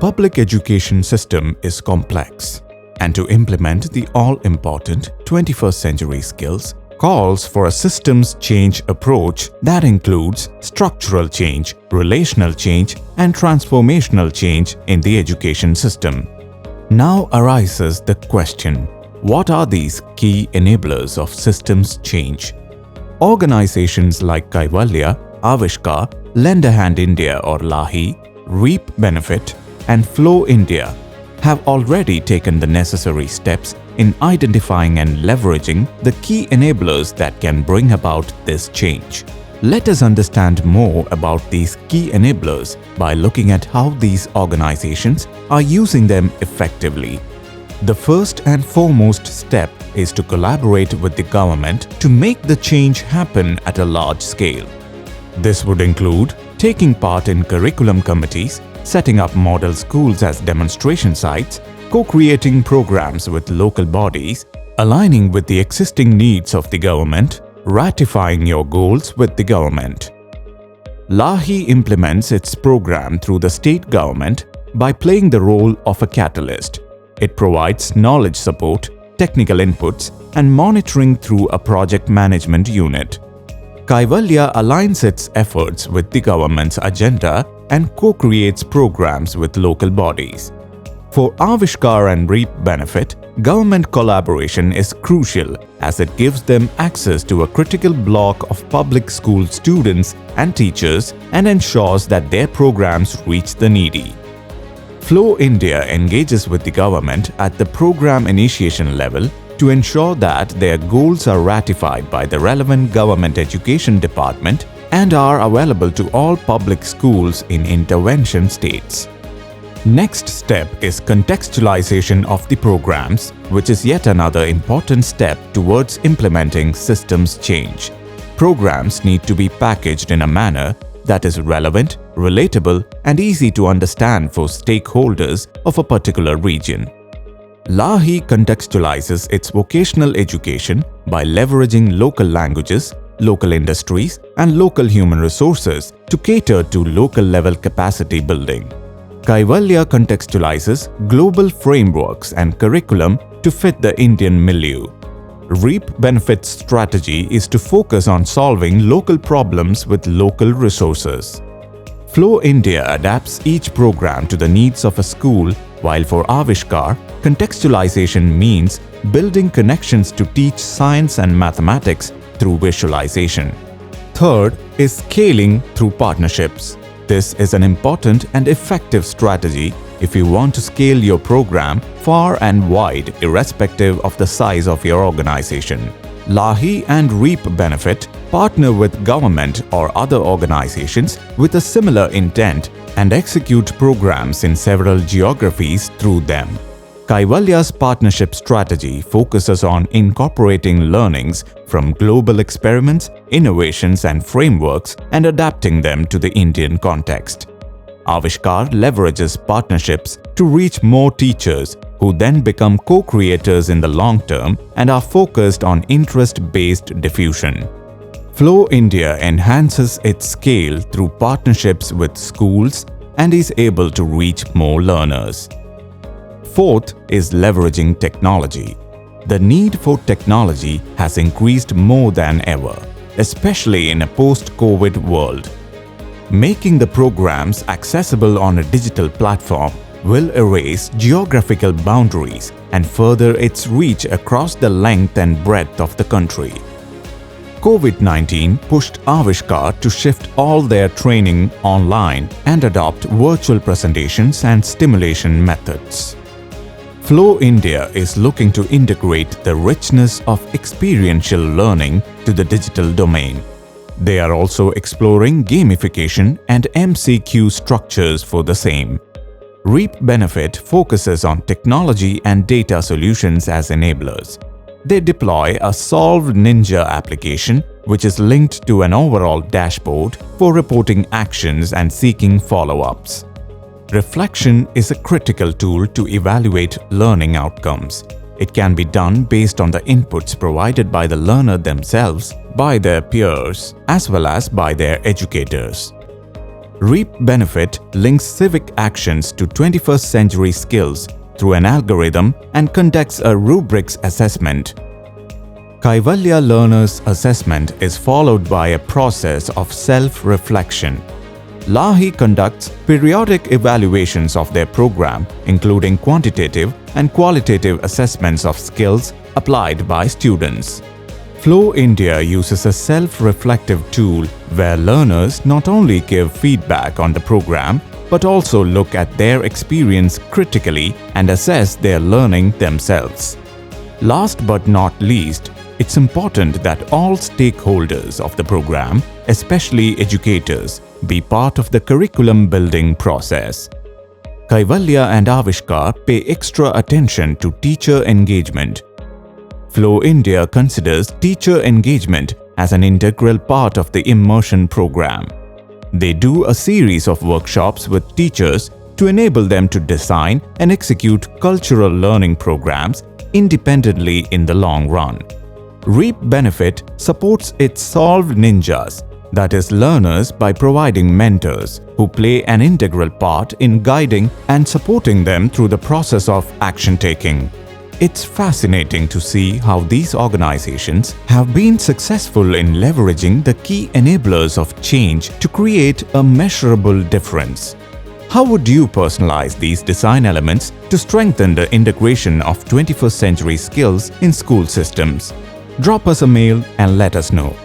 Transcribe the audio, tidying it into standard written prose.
public education system is complex, and to implement the all-important 21st century skills calls for a systems change approach that includes structural change, relational change, and transformational change in the education system. Now arises the question, what are these key enablers of systems change? Organizations like Kaivalya, Avishkar, Lend a Hand India or LAHI, Reap Benefit, and Flow India have already taken the necessary steps in identifying and leveraging the key enablers that can bring about this change. Let us understand more about these key enablers by looking at how these organizations are using them effectively. The first and foremost step is to collaborate with the government to make the change happen at a large scale. This would include taking part in curriculum committees, setting up model schools as demonstration sites, co-creating programs with local bodies, aligning with the existing needs of the government, ratifying your goals with the government. LAHI implements its program through the state government by playing the role of a catalyst. It provides knowledge support, technical inputs, and monitoring through a project management unit. Kaivalya aligns its efforts with the government's agenda and co-creates programs with local bodies. For Avishkar and Reap Benefit, government collaboration is crucial as it gives them access to a critical block of public school students and teachers and ensures that their programs reach the needy. Flow India engages with the government at the program initiation level to ensure that their goals are ratified by the relevant government education department and are available to all public schools in intervention states. Next step is contextualization of the programs, which is yet another important step towards implementing systems change. Programs need to be packaged in a manner that is relevant, relatable, and easy to understand for stakeholders of a particular region. LAHI contextualizes its vocational education by leveraging local languages, local industries, and local human resources to cater to local-level capacity building. Kaivalya contextualizes global frameworks and curriculum to fit the Indian milieu. Reap Benefit's strategy is to focus on solving local problems with local resources. Flow India adapts each program to the needs of a school, while for Avishkar, contextualization means building connections to teach science and mathematics through visualization. Third is scaling through partnerships. This is an important and effective strategy if you want to scale your program far and wide irrespective of the size of your organization. LAHI and Reap Benefit partner with government or other organizations with a similar intent and execute programs in several geographies through them. Kaivalya's partnership strategy focuses on incorporating learnings from global experiments, innovations, and frameworks and adapting them to the Indian context. Avishkar leverages partnerships to reach more teachers who then become co-creators in the long term and are focused on interest-based diffusion. Flow India enhances its scale through partnerships with schools and is able to reach more learners. Fourth is leveraging technology. The need for technology has increased more than ever, especially in a post-COVID world. Making the programs accessible on a digital platform will erase geographical boundaries and further its reach across the length and breadth of the country. COVID-19 pushed Avishkar to shift all their training online and adopt virtual presentations and stimulation methods. Flow India is looking to integrate the richness of experiential learning to the digital domain. They are also exploring gamification and MCQ structures for the same. Reap Benefit focuses on technology and data solutions as enablers. They deploy a Solve Ninja application which is linked to an overall dashboard for reporting actions and seeking follow-ups. Reflection is a critical tool to evaluate learning outcomes. It can be done based on the inputs provided by the learner themselves, by their peers, as well as by their educators. Reap Benefit links civic actions to 21st century skills through an algorithm and conducts a rubrics assessment. Kaivalya Learners Assessment is followed by a process of self-reflection. LAHI conducts periodic evaluations of their program, including quantitative and qualitative assessments of skills applied by students. Flow India uses a self-reflective tool where learners not only give feedback on the program but also look at their experience critically and assess their learning themselves. Last but not least, it's important that all stakeholders of the program, especially educators, be part of the curriculum building process. Kaivalya and Avishkar pay extra attention to teacher engagement. Flow India considers teacher engagement as an integral part of the immersion program. They do a series of workshops with teachers to enable them to design and execute cultural learning programs independently in the long run. Reap Benefit supports its Solve Ninjas, that is, learners by providing mentors who play an integral part in guiding and supporting them through the process of action-taking. It's fascinating to see how these organizations have been successful in leveraging the key enablers of change to create a measurable difference. How would you personalize these design elements to strengthen the integration of 21st century skills in school systems? Drop us a mail and let us know.